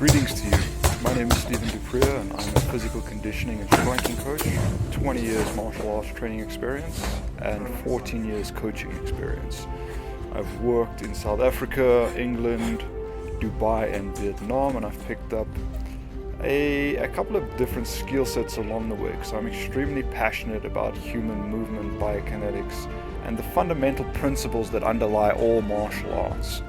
Greetings to you. My name is Stephen Dupria and I'm a physical conditioning and striking coach, 20 years martial arts training experience and 14 years coaching experience. I've worked in South Africa, England, Dubai and Vietnam, and I've picked up a couple of different skill sets along the way because I'm extremely passionate about human movement, biokinetics, and the fundamental principles that underlie all martial arts.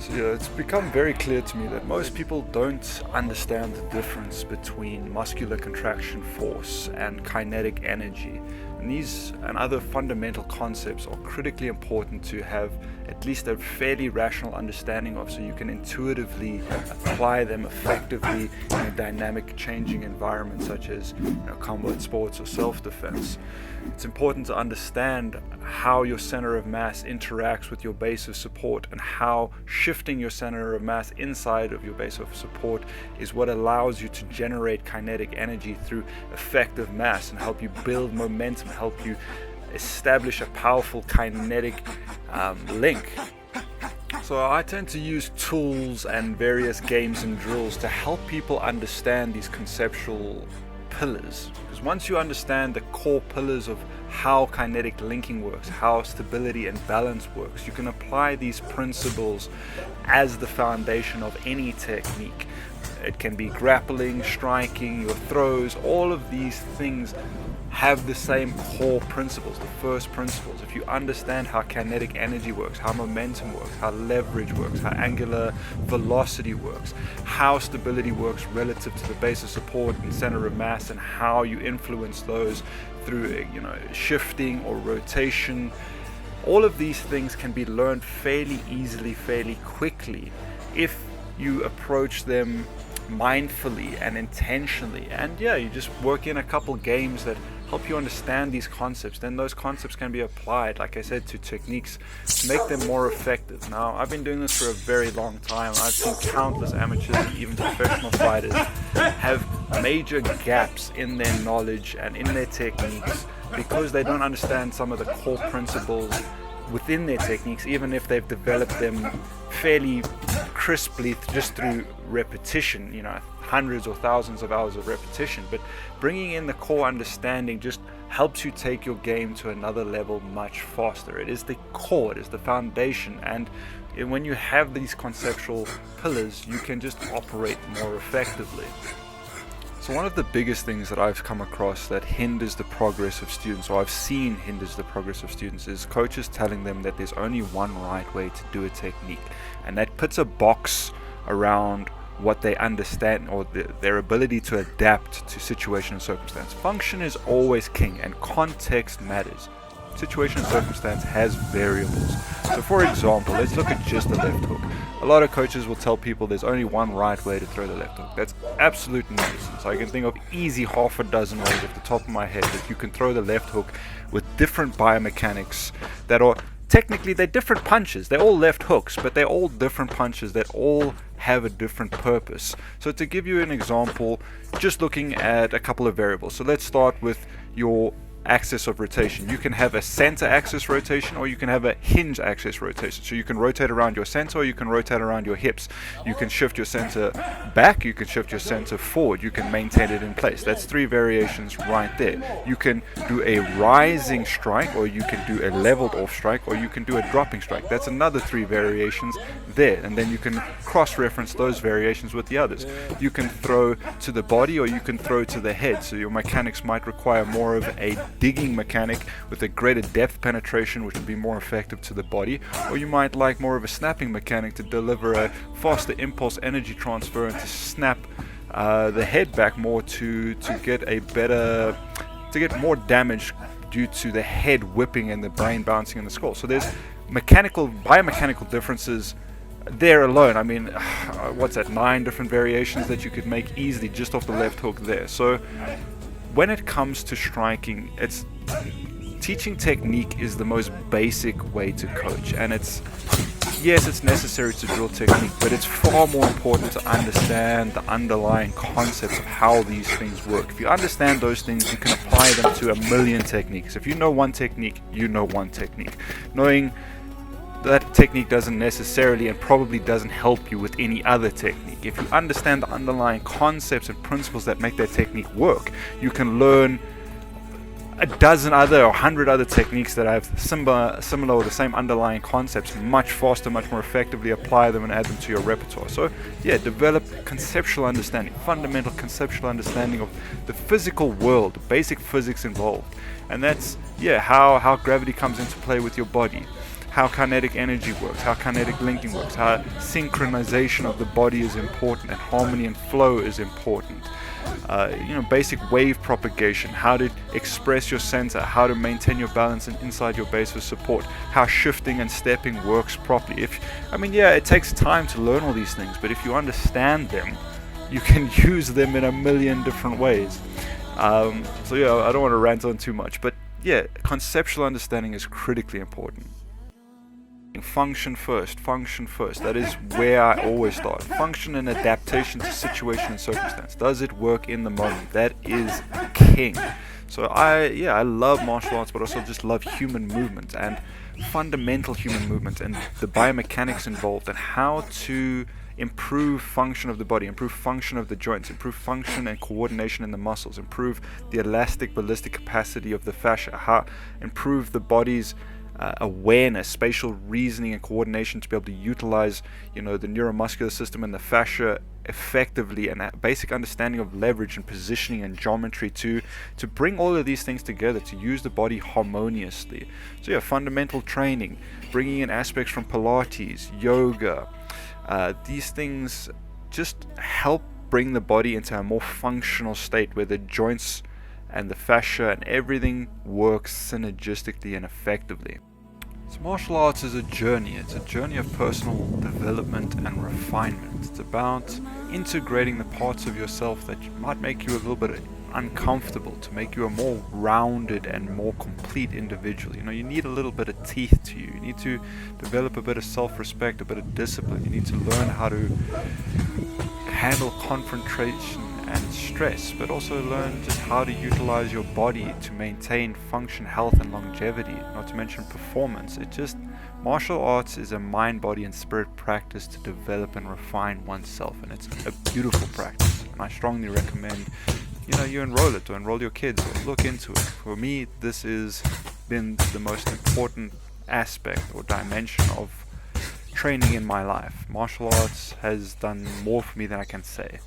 So it's become very clear to me that most people don't understand the difference between muscular contraction force and kinetic energy. And these and other fundamental concepts are critically important to have at least a fairly rational understanding of, so you can intuitively apply them effectively in a dynamic changing environment such as combat sports or self-defense. It's important to understand how your center of mass interacts with your base of support, and how shifting your center of mass inside of your base of support is what allows you to generate kinetic energy through effective mass and help you build momentum, help you establish a powerful kinetic link. So I tend to use tools and various games and drills to help people understand these conceptual pillars, because once you understand the core pillars of how kinetic linking works, how stability and balance works, you can apply these principles as the foundation of any technique. It can be grappling, striking, your throws. All of these things have the same core principles, the first principles. If you understand how kinetic energy works, how momentum works, how leverage works, how angular velocity works, how stability works relative to the base of support and center of mass, and how you influence those through shifting or rotation, all of these things can be learned fairly easily, fairly quickly, if you approach them mindfully and intentionally. And you just work in a couple games that help you understand these concepts. Then those concepts can be applied, like I said, to techniques to make them more effective. Now, I've been doing this for a very long time. I've seen countless amateurs and even professional fighters have major gaps in their knowledge and in their techniques because they don't understand some of the core principles within their techniques, even if they've developed them fairly crisply just through repetition, hundreds or thousands of hours of repetition. But bringing in the core understanding just helps you take your game to another level much faster. It is the core, it is the foundation, and when you have these conceptual pillars, you can just operate more effectively. So one of the biggest things that I've come across that hinders the progress of students, or I've seen hinders the progress of students, is coaches telling them that there's only one right way to do a technique, and that puts a box around what they understand or their ability to adapt to situation and circumstance. Function is always king, and context matters. Situation and circumstance has variables. So for example, let's look at just the left hook. A lot of coaches will tell people there's only one right way to throw the left hook. That's absolute nonsense. I can think of easy half a dozen ways off the top of my head that you can throw the left hook with different biomechanics that are technically, they're different punches. They're all left hooks, but they're all different punches that all have a different purpose. So to give you an example, just looking at a couple of variables. So let's start with your axis of rotation. You can have a center axis rotation, or you can have a hinge axis rotation. So you can rotate around your center, or you can rotate around your hips. You can shift your center back, you can shift your center forward, you can maintain it in place. That's three variations right there. You can do a rising strike, or you can do a leveled off strike, or you can do a dropping strike. That's another three variations there, and then you can cross-reference those variations with the others. You can throw to the body, or you can throw to the head. So your mechanics might require more of a digging mechanic with a greater depth penetration, which would be more effective to the body, or you might like more of a snapping mechanic to deliver a faster impulse energy transfer and to snap the head back more to get more damage due to the head whipping and the brain bouncing in the skull. So there's biomechanical differences there alone. I mean, what's that, 9 different variations that you could make easily just off the left hook there. So when it comes to striking, teaching technique is the most basic way to coach, and it's necessary to drill technique, but it's far more important to understand the underlying concepts of how these things work. If you understand those things, you can apply them to a million techniques. If you know one technique, you know one technique. Knowing that technique doesn't necessarily and probably doesn't help you with any other technique. If you understand the underlying concepts and principles that make that technique work, you can learn a dozen other or 100 other techniques that have similar or the same underlying concepts much faster, much more effectively, apply them and add them to your repertoire. So yeah, develop conceptual understanding, fundamental conceptual understanding of the physical world, the basic physics involved. And that's how gravity comes into play with your body, how kinetic energy works, how kinetic linking works, how synchronization of the body is important and harmony and flow is important. Basic wave propagation, how to express your center, how to maintain your balance inside your base of support, how shifting and stepping works properly. It takes time to learn all these things, but if you understand them, you can use them in a million different ways. I don't want to rant on too much, but conceptual understanding is critically important. Function first. That is where I always start. Function and adaptation to situation and circumstance. Does it work in the moment? That is king. So I love martial arts, but also just love human movement and fundamental human movement and the biomechanics involved and how to improve function of the body, improve function of the joints, improve function and coordination in the muscles, improve the elastic ballistic capacity of the fascia, how improve the body's awareness, spatial reasoning and coordination to be able to utilize the neuromuscular system and the fascia effectively, and a basic understanding of leverage and positioning and geometry to bring all of these things together to use the body harmoniously. So fundamental training, bringing in aspects from Pilates, yoga, these things just help bring the body into a more functional state where the joints and the fascia and everything works synergistically and effectively. So martial arts is a journey. It's a journey of personal development and refinement. It's about integrating the parts of yourself that might make you a little bit uncomfortable to make you a more rounded and more complete individual. You need a little bit of teeth to you. You need to develop a bit of self-respect, a bit of discipline. You need to learn how to handle confrontation and stress, but also learn just how to utilize your body to maintain function, health and longevity, not to mention performance. Martial arts is a mind, body and spirit practice to develop and refine oneself, and it's a beautiful practice, and I strongly recommend you enroll it or enroll your kids or look into it. For me, this has been the most important aspect or dimension of training in my life. Martial arts has done more for me than I can say.